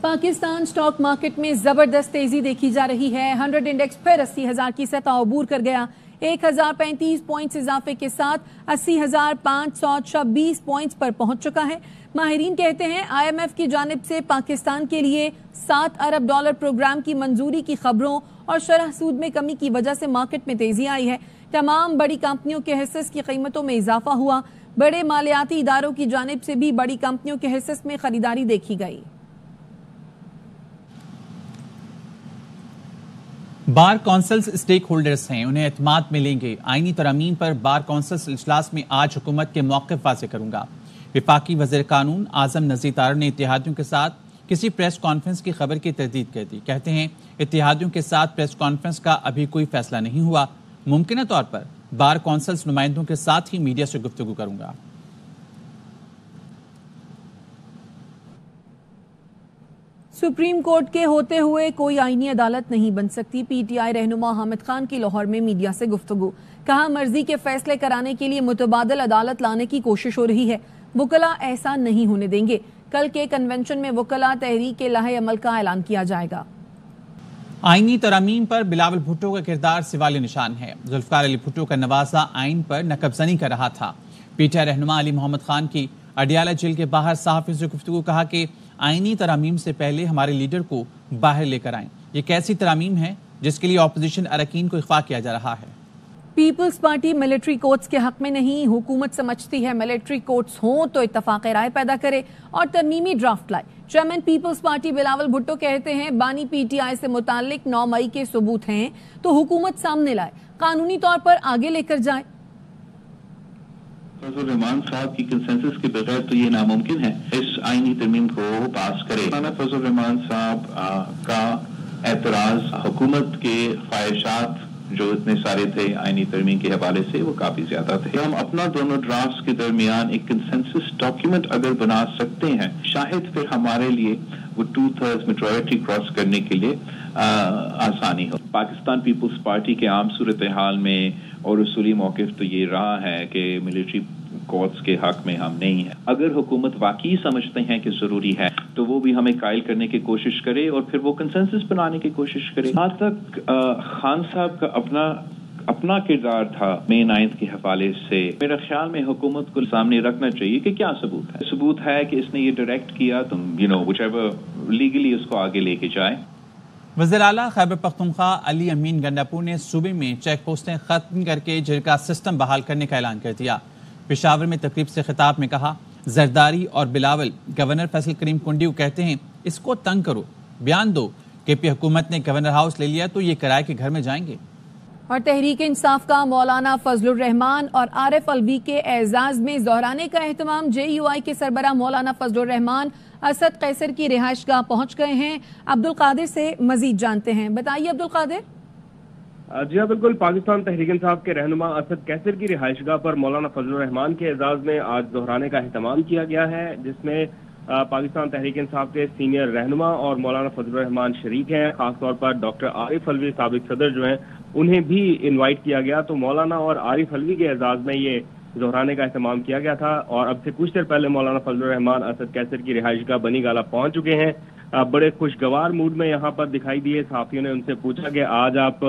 Pakistan stock market में जबरदस्त तेजी देखी जा रही है। 100 इंडेक्स फिर 80,000 की सतह अबूर कर गया। 1035 पॉइंट्स इजाफे के साथ 80,526 पॉइंट्स पर पहुंच चुका है। माहिरीन कहते हैं IMF की जानिब से पाकिस्तान के लिए $7 अरब प्रोग्राम की मंजूरी की खबरों और शरह सूद में कमी की वजह से मार्केट में तेजी आई है। तमाम बड़ी कंपनियों के हिस्सेस की कीमतों में इजाफा हुआ। बड़े मालियाती इदारों की जानिब से भी बड़ी कंपनियों के हिस्सेस में खरीदारी देखी गई। बार कौंसल्स स्टेक होल्डर्स हैं, उन्हें एतमाद मिलेंगे। आईनी तरमीम पर बार कौंसल्स इजलास में आज हुकूमत के मौक़िफ़ वाज़ेह करूंगा। विफाकी वज़ीर कानून आज़म नज़ीर तारड़ ने इत्तेहादियों के साथ किसी प्रेस कॉन्फ्रेंस की खबर की तस्दीक कर दी। कहते हैं इत्तेहादियों के साथ प्रेस कॉन्फ्रेंस का अभी कोई फैसला नहीं हुआ। मुमकिन तौर पर बार कौंसल्स नुमाइंदों के साथ ही मीडिया से गुफ्तगू करूंगा। सुप्रीम कोर्ट के होते हुए कोई आईनी अदालत नहीं बन सकती। PTI रहनुमा हामिद खान की लाहौर में मीडिया से गुफ्तगू। कहा मर्जी के फैसले कराने के लिए मुतबादल अदालत लाने की कोशिश हो रही है। वुकला ऐसा नहीं होने देंगे। कल के कन्वेंशन में वुकला तहरीक लाहे अमल का ऐलान किया जाएगा। आईनी तरामीम पर बिलावल भुट्टो का किरदार सवाल निशान है। जुल्फकार अली भुट्टो का नवाजा आइन पर नकबजनी कर रहा था। PTI रहनुमा अली मोहम्मद खान की अडियाला जेल के बाहर सहाफ़ियों से गुफ्तगू। कहा कि आईनी तरामीम से पहले हमारे लीडर को बाहर लेकर आएं। ये कैसी तरामीम है जिसके लिए ऑपोजिशन अरकान को इख्फा किया जा रहा है। पीपल्स पार्टी मिलिट्री कोर्ट्स के हक में नहीं। हुकूमत समझती है मिलिट्री कोर्ट्स हों तो इत्तफाक राय पैदा करे और तरमीमी ड्राफ्ट लाए। चेयरमैन पीपल्स पार्टी बिलावल भुट्टो कहते हैं बानी PTI से मुताल्लिक 9 मई के सबूत हैं तो हुकूमत सामने लाए, कानूनी तौर पर आगे लेकर जाए। फजल रहमान साहब की कंसेंसस के बगैर तो ये नामुमकिन है इस आईनी तरमीम को पास करे। फजल रहमान साहब का एतराज हुकूमत के ख्वाहिशात जो इतने सारे थे आईनी तरमीम के हवाले से वो काफी ज्यादा थे। हम अपना दोनों ड्राफ्ट्स के दरमियान एक कंसेंसस डॉक्यूमेंट अगर बना सकते हैं शायद फिर हमारे लिए वो 2/3 मेजॉरिटी क्रॉस करने के लिए आसानी हो। पाकिस्तान पीपल्स पार्टी के आम सूरत हाल में और उसूली मौक़िफ़ तो ये रहा है कि मिलिट्री कोर्ट्स के हक में हम नहीं हैं। अगर हुकूमत वाकई समझते हैं कि ज़रूरी है तो वो भी हमें कायल करने की कोशिश करे और फिर वो कंसेंसस बनाने की कोशिश करे। जहाँ तक खान साहब का अपना किरदार था मई 9 के हवाले से, मेरा ख्याल में हुकूमत को सामने रखना चाहिए कि क्या सबूत है। सबूत है कि इसने ये डायरेक्ट किया, तुम व्हिचएवर लीगली उसको आगे लेके जाए। वज़ीर आला खैबर पख्तूनख्वा अली अमीन गंडापुर ने सूबे में चेक पोस्टें खत्म करके जेल का सिस्टम बहाल करने का ऐलान कर दिया। पेशावर में तकरीब से खिताब में कहा जरदारी और बिलावल गवर्नर फैसल करीम कुंडियो कहते हैं इसको तंग करो, बयान दो। KP हुकूमत ने गवर्नर हाउस ले लिया तो ये किराए के घर में जाएंगे। और तहरीक इंसाफ का मौलाना फजलुर रहमान और आरिफ अलवी के एजाज में दोहराने का एहतमाम। JUI के सरबराह मौलाना फजलुर रहमान असद कैसर की रिहाइशगाह पहुंच गए हैं। अब्दुल कादिर से मजीद जानते हैं। बताइए अब्दुल कादिर। जी हाँ बिल्कुल, पाकिस्तान तहरीक इंसाफ के रहनुमा असद कैसर की रिहाइशगाह पर मौलाना फजलुर रहमान के एजाज में आज दोहराने का एहतमाम किया गया है, जिसमें पाकिस्तान तहरीक इंसाफ के सीनियर रहनुमा और मौलाना फजलुर रहमान शरीक हैं। खासतौर पर डॉक्टर आरिफ अलवी साबिक सदर जो हैं उन्हें भी इन्वाइट किया गया। तो मौलाना और आरिफ अलवी के एजाज में ये दोहराने का एहतमाम किया गया था और अब से कुछ देर पहले मौलाना फजलुर रहमान असद कैसर की रिहाइशगाह बनी गाला पहुंच चुके हैं। बड़े खुशगवार मूड में यहाँ पर दिखाई दिए। सहाफियों ने उनसे पूछा कि आज आप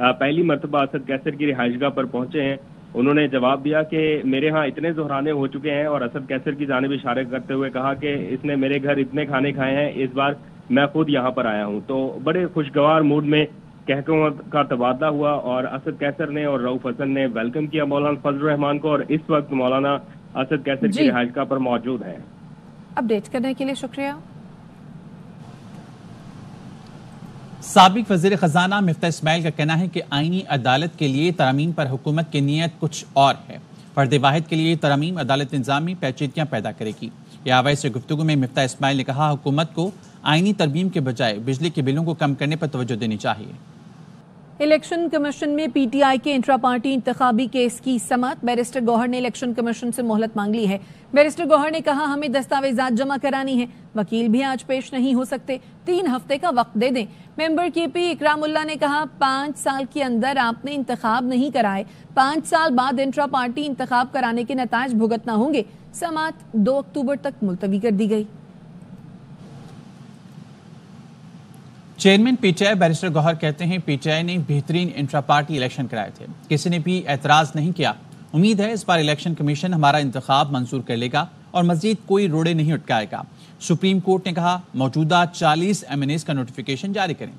पहली मरतबा असद कैसर की रिहाइशगाह पर पहुंचे हैं। उन्होंने जवाब दिया कि मेरे यहाँ इतने जोहराने हो चुके हैं और असद कैसर की जानिब इशारे करते हुए कहा कि इसने मेरे घर इतने खाने खाए हैं, इस बार मैं खुद यहाँ पर आया हूँ। तो बड़े खुशगवार मूड में कहकों का तबादला हुआ और असद कैसर ने और रऊफ हसन ने वेलकम किया मौलाना फजलुर रहमान को और इस वक्त मौलाना असद कैसर की रिहाइशगाह पर मौजूद है। अपडेट करने के लिए शुक्रिया। साबिक वज़ीर खजाना मिफ्ता इस्माइल का कहना है कि आईनी अदालत के लिए तरमीम पर हुकूमत की नीयत कुछ और है। फर्द वाहिद के लिए तरमीम अदालत निज़ाम में पेचीदगियां पैदा करेगी। यावाई से गुफ्तगू में मिफ्ता इस्माइल ने कहा हुकूमत को आईनी तरमीम के बजाय बिजली के बिलों को कम करने पर तवज्जो देनी चाहिए। इलेक्शन कमीशन में PTI के इंट्रा पार्टी इंतखाबी केस की समाअत। बैरिस्टर गौहर ने इलेक्शन कमीशन से मोहलत मांग ली है। बैरिस्टर गौहर ने कहा हमें दस्तावेजात जमा करानी है, वकील भी आज पेश नहीं हो सकते, 3 हफ्ते का वक्त दे दें। मेंबर KP इकरामुल्लाह ने कहा 5 साल के अंदर आपने इंतखाब नहीं कराए, 5 साल बाद इंट्रा पार्टी इंतखाब कराने के नताज भुगतना होंगे। समाअत 2 अक्टूबर तक मुलतवी कर दी गई। Chairman P T I barrister Gohar کہتے ہیں پی ٹی آئی نے بہترین انٹرا پارٹی الیکشن کرائے تھے، کسی نے بھی اعتراض نہیں کیا۔ امید ہے اس بار الیکشن کمیشن ہمارا انتخاب منظور کر لے گا اور مزید کوئی روڑے نہیں اٹکائے گا۔ سپریم کورٹ نے کہا موجودہ 40 MNAs کا نوٹیفیکیشن جاری کریں۔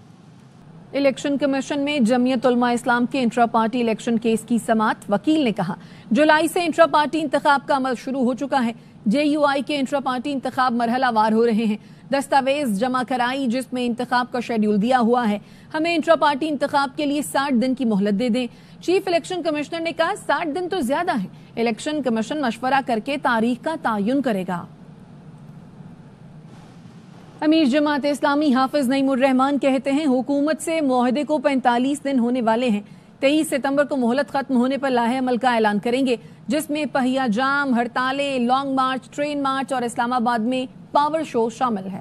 الیکشن کمیشن میں جمعیت علماء اسلام کے انٹرا پارٹی الیکشن کیس کی سماعت، وکیل نے کہا جولائی سے انٹرا پارٹی انتخاب کا عمل شروع ہو چکا ہے، JUI کے انٹرا پارٹی انتخاب مرحلہ وار ہو رہے ہیں، دستاویز جمع کرائی جس میں انتخاب کا شیڈیول دیا ہوا ہے، ہمیں انٹرا پارٹی انتخاب کے لیے 60 دن کی مہلت دے دیں۔ چیف الیکشن کمشنر نے کہا 60 دن تو زیادہ ہے، الیکشن کمیشن مشورہ کر کے تاریخ کا تعین کرے گا۔ امیر جماعت اسلامی حافظ نعیم الرحمان کہتے ہیں حکومت سے معاہدے کو 45 دن ہونے والے ہیں، 23 ستمبر کو مہلت ختم ہونے پر لاہے عمل کا اعلان کریں گے، جس میں پہیا جام، ہڑتالیں، لانگ مارچ، ٹرین مارچ اور اسلام آباد میں پاور شو شامل ہے۔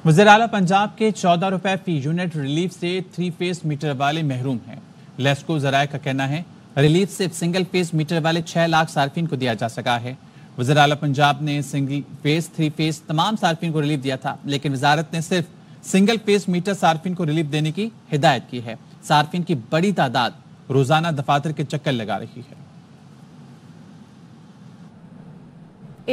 وزیر اعلیٰ پنجاب کے 14 روپے فی یونٹ ریلیف سے 3 فیس میٹر والے محروم ہیں۔ لیسکو ذرائع کا کہنا ہے ریلیف صرف سنگل فیس میٹر والے 6 لاکھ صارفین کو دیا جا سکا ہے۔ وزیر اعلیٰ پنجاب نے سنگل فیس 3 فیس تمام صارفین کو ریلیف دیا تھا، لیکن وزارت نے صرف سنگل فیس میٹر صارفین کو ریلیف دینے کی ہدایت کی ہے۔ صارفین کی بڑی تعداد روزانہ دفاتر کے چکر لگا رہی ہے۔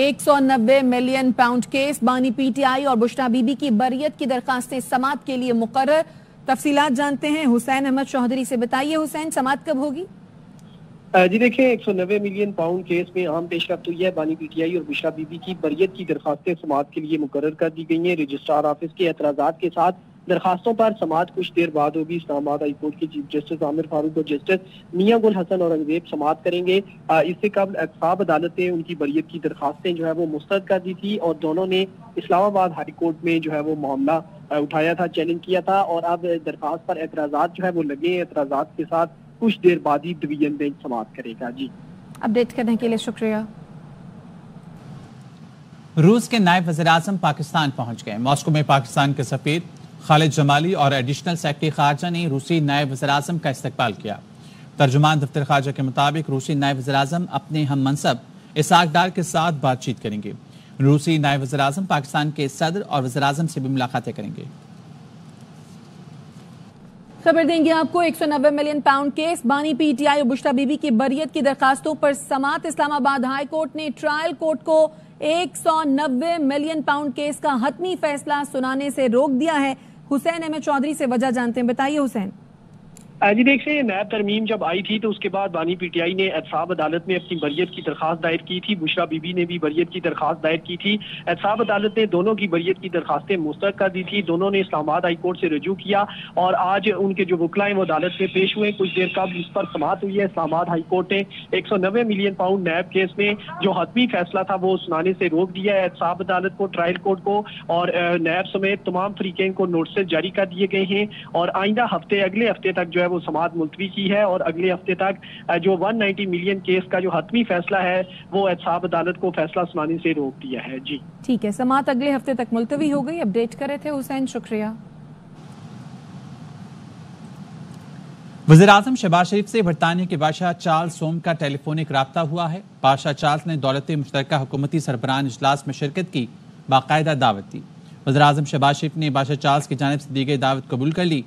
190 ملین پاؤنڈ کیس، بانی پی ٹی آئی اور بشرا بی بی کی بریت کی درخواستیں سماعت کے لیے مقرر۔ تفصیلات جانتے ہیں حسین احمد چودھری سے۔ بتائیے حسین، سماعت کب ہوگی؟ جی دیکھیں 190 ملین پاؤنڈ کیس میں اہم پیش رفت ہوئی ہے۔ بانی پی ٹی آئی اور بشرا بی بی کی بریت کی درخواستیں سماعت کے لیے مقرر کر دی گئی ہیں۔ رجسٹرار آفس کے اعتراضات کے ساتھ درخواستوں پر سماعت کچھ دیر بعد ہوگی۔ اسلام آباد ہائی کورٹ کے چیف جسٹس عامر فاروق اور جسٹس میاں گل حسن اورنگزیب سماعت کریں گے۔ اس سے قبل اقصاب عدالت نے ان کی بریت کی درخواستیں جو ہے وہ مسترد کر دی تھی اور دونوں نے اسلام آباد ہائی کورٹ میں جو ہے وہ معاملہ اٹھایا تھا، چیلنج کیا تھا، اور اب درخواست پر اعتراضات جو ہے وہ لگے ہیں۔ اعتراضات کے ساتھ کچھ دیر بعد ہی ڈویژن بینچ سماعت کرے گا۔ جی اپڈیٹ کرنے کے لیے شکریہ۔ روس کے نائب وزیر اعظم پاکستان پہنچ گئے۔ ماسکو میں پاکستان کے سفیر خالد جمالی اور ایڈیشنل سیکرٹری خارجہ نے روسی نائب وزیر اعظم کا استقبال کیا۔ ترجمان دفتر خارجہ کے مطابق روسی نائب وزیر اعظم اپنے ہم منصب اسحاق ڈار کے ساتھ بات چیت کریں گے۔ روسی نائب وزیر اعظم پاکستان کے صدر اور وزیر اعظم سے بھی ملاقاتیں کریں گے۔ خبر دیں گے آپ کو 190 ملین پاؤنڈ کیس، بانی پی ٹی آئی اور بشرا بی بی کی بریت کی درخواستوں پر سماعت۔ اسلام آباد ہائی کورٹ نے ٹرائل کورٹ کو 190 ملین پاؤنڈ کیس کا حتمی فیصلہ سنانے سے روک دیا ہے۔ حسین احمد چودھری سے وجہ جانتے ہیں، بتائیے حسین۔ جی دیکھیں نیب ترمیم جب آئی تھی تو اس کے بعد بانی پی ٹی آئی نے احتساب عدالت میں اپنی بریت کی درخواست دائر کی تھی، بشرا بی بی نے بھی بریت کی درخواست دائر کی تھی۔ احتساب عدالت نے دونوں کی بریت کی درخواستیں مسترد کر دی تھی، دونوں نے اسلام آباد ہائی کورٹ سے رجوع کیا اور آج ان کے جو وکلا ہیں وہ عدالت میں پیش ہوئے۔ کچھ دیر قبل اس پر سماعت ہوئی ہے۔ اسلام آباد ہائی کورٹ نے 190 ملین پاؤنڈ نیب کیس میں جو حتمی فیصلہ تھا وہ سنانے سے روک دیا ہے۔ احتساب عدالت کو، ٹرائل کورٹ کو اور نیب سمیت تمام فریقین کو نوٹسز جاری کر دیے گئے ہیں اور آئندہ ہفتے، اگلے ہفتے تک جو ہے وہ سماعت ملتوی کی ہے اور اگلے ہفتے تک جو 190 ملین کیس کا جو حتمی فیصلہ ہے وہ احتساب عدالت کو فیصلہ سنانے سے روک دیا ہے۔ جی ٹھیک ہے، سماعت اگلے ہفتے تک ملتوی ہو گئی۔ اپڈیٹ کرے تھے حسین، شکریہ۔ وزیر اعظم شہباز شریف سے برطانیہ کے بادشاہ چارلس سوم کا ٹیلی فونک رابطہ ہوا ہے۔ بادشاہ چارلس نے دولت مشترکہ حکومتی سربراہان اجلاس میں شرکت کی باقاعدہ دعوت دی۔ وزیر اعظم شہباز شریف نے بادشاہ چارلس کی جانب سے دی گئی دعوت قبول کر لی۔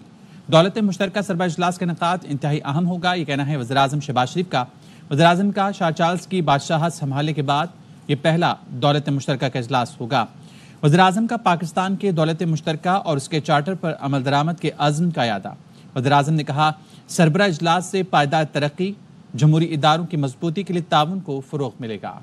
دولت مشترکہ سربراہ اجلاس کا انعقاد انتہائی اہم ہوگا، یہ کہنا ہے وزیر اعظم شہباز شریف کا۔ وزیر اعظم کا شاہ چارلس کی بادشاہت سنبھالنے کے بعد یہ پہلا دولت مشترکہ کا اجلاس ہوگا۔ وزیر اعظم کا پاکستان کے دولت مشترکہ اور اس کے چارٹر پر عمل درآمد کے عزم کا اعادہ۔ وزیر اعظم نے کہا سربراہ اجلاس سے پائیدار ترقی، جمہوری اداروں کی مضبوطی کے لیے تعاون کو فروغ ملے گا۔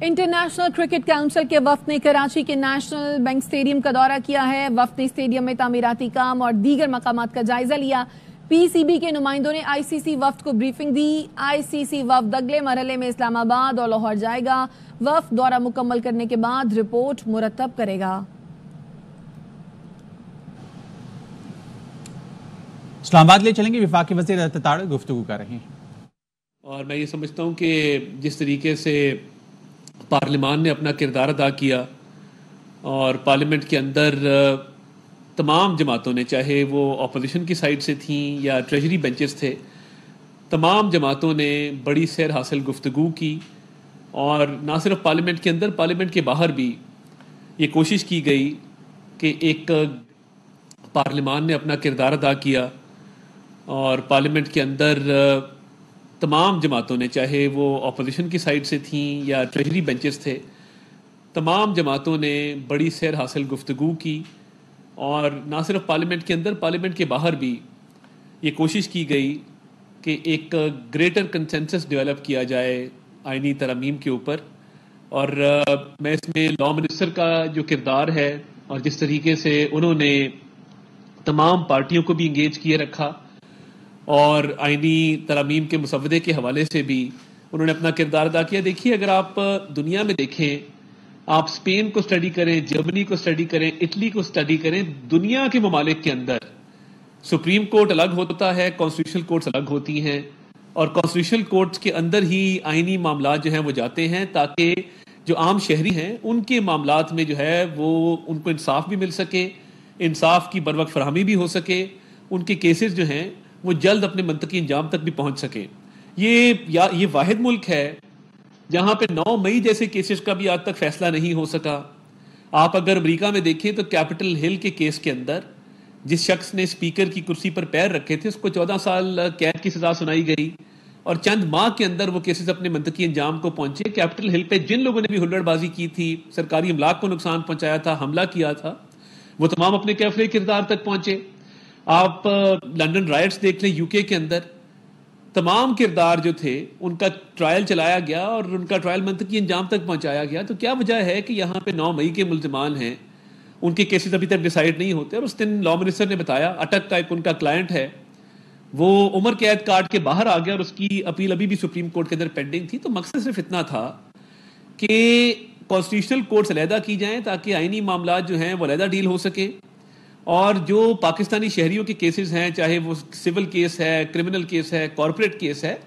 انٹرنیشنل کرکٹ کونسل کے وفد نے کراچی کے نیشنل بینک اسٹیڈیم کا دورہ کیا ہے۔ وفد نے اسٹیڈیم میں تعمیراتی کام اور دیگر مقامات کا جائزہ لیا۔ پی سی بی کے نمائندوں نے آئی سی سی وفد کو بریفنگ دی۔ آئی سی سی وفد اگلے مرحلے میں اسلام آباد اور لاہور جائے گا۔ وفد دورہ مکمل کرنے کے بعد رپورٹ مرتب کرے گا۔ اسلام آباد لے چلیں گے، وفاقی وزیر ارتقاء گفتگو کر رہے ہیں اور میں یہ سمجھتا ہوں کہ جس طریقے سے پارلیمان نے اپنا کردار ادا کیا اور پارلیمنٹ کے اندر تمام جماعتوں نے، چاہے وہ اپوزیشن کی سائڈ سے تھیں یا ٹریجری بینچز تھے، تمام جماعتوں نے بڑی سیر حاصل گفتگو کی اور نہ صرف پارلیمنٹ کے اندر، پارلیمنٹ کے باہر بھی ये कोशिश की गई कि एक पार्लियामान ने अपना किरदार अदा किया और पार्लियामेंट के अंदर तमाम जमातों ने, चाहे वो अपोजिशन की साइड से थीं या ट्रेजरी बेंचेस थे, तमाम जमातों ने बड़ी सैर हासिल गुफ्तगू की और ना सिर्फ पार्लियामेंट के अंदर, पार्लियामेंट के बाहर भी ये कोशिश की गई कि एक ग्रेटर कंसेंसस डेवलप किया जाए आईनी तरमीम के ऊपर। और मैं इसमें लॉ मिनिस्टर का जो किरदार है और जिस तरीके से उन्होंने तमाम पार्टियों को भी इंगेज किए रखा और आईनी तरमीम के मुसवदे के हवाले से भी उन्होंने अपना किरदार अदा किया। देखिए, अगर आप दुनिया में देखें, आप स्पेन को स्टडी करें, जर्मनी को स्टडी करें, इटली को स्टडी करें, दुनिया के ममालिक के अंदर सुप्रीम कोर्ट अलग होता है, कॉन्स्टिट्यूशनल कोर्ट्स अलग होती हैं और कॉन्स्टिट्यूशनल कोर्ट्स के अंदर ही आईनी मामला जो हैं वो जाते हैं ताकि जो आम शहरी हैं उनके मामलात में जो है वो उनको इंसाफ भी मिल सके, इंसाफ की बरवक्त फरहमी भी हो सके, उनके केसेस जो हैं वो जल्द अपने मंतकी अंजाम तक भी पहुंच सके। ये वाहिद मुल्क है जहां पे 9 मई जैसे केसेस का भी आज तक फैसला नहीं हो सका। आप अगर अमेरिका में देखें तो कैपिटल हिल के केस के अंदर जिस शख्स ने स्पीकर की कुर्सी पर पैर रखे थे उसको 14 साल कैद की सजा सुनाई गई और चंद माह के अंदर वो केसेस अपने मंतकी अंजाम को पहुंचे। कैपिटल हिल पे जिन लोगों ने भी हुल्लड़बाजी की थी, सरकारी अमलाक को नुकसान पहुंचाया था, हमला किया था, वो तमाम अपने कैफले किरदार तक पहुंचे। आप लंदन राइट्स देख लें, यूके के अंदर तमाम किरदार जो थे उनका ट्रायल चलाया गया और उनका ट्रायल मंतकी अंजाम तक पहुंचाया गया। तो क्या वजह है कि यहाँ पे 9 मई के मुल्ज़िमान हैं, उनके केसेस अभी तक डिसाइड नहीं होते। और उस दिन लॉ मिनिस्टर ने बताया अटक का एक उनका क्लाइंट है, वो उम्र कैद काट के बाहर आ गया और उसकी अपील अभी भी सुप्रीम कोर्ट के अंदर पेंडिंग थी। तो मकसद सिर्फ इतना था कि कॉन्स्टिट्यूशनल कोर्ट्स अलहदा की जाएं ताकि आईनी मामला जो हैं वो अलहदा डील हो सके और जो पाकिस्तानी शहरियों के केसेस हैं, चाहे वो सिविल केस है, क्रिमिनल केस है, कॉर्पोरेट केस है,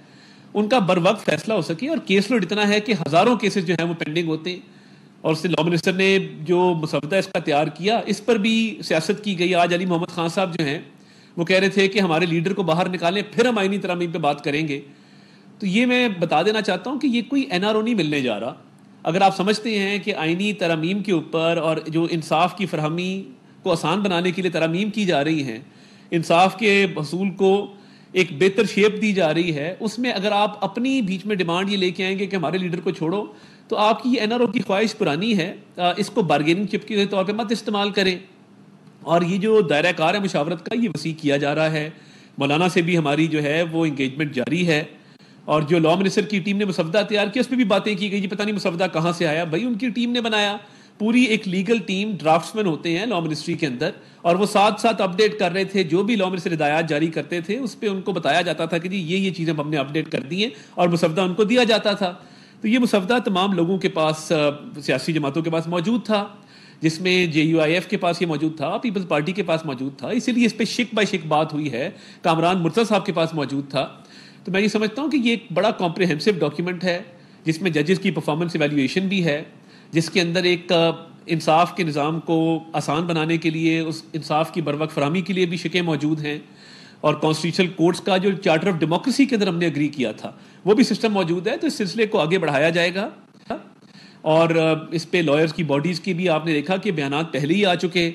उनका बर वक्त फैसला हो सके। और केस लोड इतना है कि हज़ारों केसेस जो हैं वो पेंडिंग होते हैं। और उससे लॉ मिनिस्टर ने जो मुसवदा इसका तैयार किया, इस पर भी सियासत की गई। आज अली मोहम्मद खान साहब जो हैं वो कह रहे थे कि हमारे लीडर को बाहर निकालें, फिर हम आईनी तरमीम पे बात करेंगे। तो ये मैं बता देना चाहता हूँ कि ये कोई एनआरओ नहीं मिलने जा रहा। अगर आप समझते हैं कि आईनी तरमीम के ऊपर और जो इंसाफ की फरहमी को आसान बनाने के लिए तरमीम की जा रही हैं, इंसाफ के हसूल को एक बेहतर शेप दी जा रही है, उसमें अगर आप अपनी बीच में डिमांड ये लेके आएंगे कि हमारे लीडर को छोड़ो, तो आपकी एनआरओ की ख्वाहिश पुरानी है, इसको बारगेनिंग चिप के तौर पे मत इस्तेमाल करें। और ये जो दायरा कार है मुशावरत का, ये वसी किया जा रहा है। मौलाना से भी हमारी जो है वो इंगेजमेंट जारी है और जो लॉ मिनिस्टर की टीम ने मुसवदा तैयार किया उस पर भी बातें की गई। जी पता नहीं मुसवदा कहाँ से आया, भाई उनकी टीम ने बनाया। पूरी एक लीगल टीम, ड्राफ्ट्समैन होते हैं लॉ मिनिस्ट्री के अंदर, और वो साथ साथ अपडेट कर रहे थे। जो भी लॉ मिनिस्टर हिदायत जारी करते थे उस पर उनको बताया जाता था कि जी ये चीज़ें हमने अपडेट कर दी हैं और मुसवदा उनको दिया जाता था। तो ये मुसवदा तमाम लोगों के पास, सियासी जमातों के पास मौजूद था, जिसमें JUIF के पास ये मौजूद था, पीपल्स पार्टी के पास मौजूद था। इसीलिए इस पर शिक बाय शिक बात हुई है। कामरान मुर्तज़ा साहब के पास मौजूद था। तो मैं ये समझता हूँ कि ये एक बड़ा कॉम्प्रिहेंसिव डॉक्यूमेंट है जिसमें जजेस की परफॉर्मेंस इवैल्यूएशन भी है, जिसके अंदर एक इंसाफ के निज़ाम को आसान बनाने के लिए, उस इंसाफ की बरवक्त फरहमी के लिए भी शिकें मौजूद हैं। और कॉन्स्टिट्यूशनल कोर्ट्स का जो चार्टर ऑफ डेमोक्रेसी के अंदर हमने एग्री किया था वो भी सिस्टम मौजूद है। तो इस सिलसिले को आगे बढ़ाया जाएगा। और इस पे लॉयर्स की बॉडीज़ की भी आपने देखा कि बयानात पहले ही आ चुके।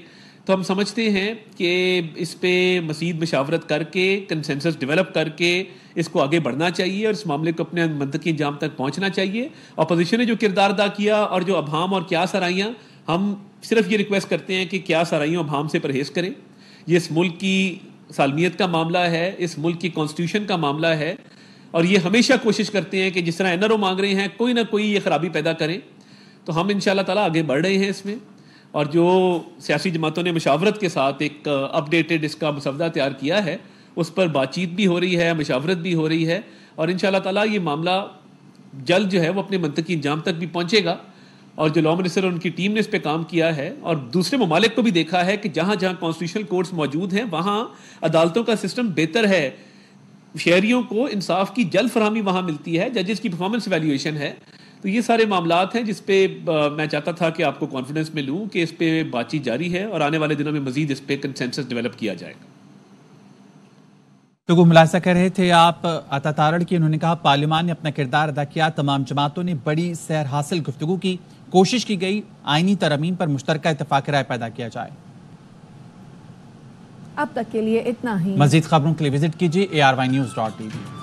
तो हम समझते हैं कि इस पे मज़ीद मशावरत करके, कंसेंसस डेवलप करके इसको आगे बढ़ना चाहिए और इस मामले को अपने मंतकी अंजाम तक पहुंचना चाहिए। अपोजिशन ने जो किरदार अदा किया और जो अभाम और क्या सराइयाँ, हम सिर्फ ये रिक्वेस्ट करते हैं कि क्या सराइयों अभाम से परहेज़ करें। ये इस मुल्क की सालमियत का मामला है, इस मुल्क की कॉन्स्टिट्यूशन का मामला है और ये हमेशा कोशिश करते हैं कि जिस तरह एनआरओ मांग रहे हैं कोई ना कोई ये खराबी पैदा करें। तो हम इंशाअल्लाह ताला आगे बढ़ रहे हैं इसमें। और जो सियासी जमातों ने मशावरत के साथ एक अपडेटेड इसका मुसवदा तैयार किया है, उस पर बातचीत भी हो रही है, मशावरत भी हो रही है और इंशाअल्लाह ताला ये मामला जल्द जो है वो अपने मंतकी अंजाम तक भी पहुंचेगा। और जो लॉ मिनिस्टर और उनकी टीम ने इस पर काम किया है और दूसरे ममालिक को भी देखा है कि जहाँ जहाँ कॉन्स्टिट्यूशनल कोर्ट्स मौजूद हैं वहाँ अदालतों का सिस्टम बेहतर है, शहरियों को इंसाफ की जल्द फरहमी वहाँ मिलती है, जजेस की परफॉर्मेंस वैल्यूएशन है। तो ये सारे मामलात हैं जिस पे मैं चाहता था कि आपको कॉन्फिडेंस में लूँ कि इस पे बातचीत जारी है और आने वाले दिनों में मजीद इस पे कंसेंसस डेवलप किया जाएगा। तो वो मुलाजा कर रहे थे आप अता तारड़ की। उन्होंने कहा पार्लियामान ने अपना किरदार अदा किया, तमाम जमातों ने बड़ी सैर हासिल गुफ्तगू की, कोशिश की गई आईनी तरमीम पर मुश्तरका इत्तेफाक राय पैदा किया जाए। अब तक के लिए इतना ही। मजीद खबरों के लिए विजिट कीजिए ARYnews.tv।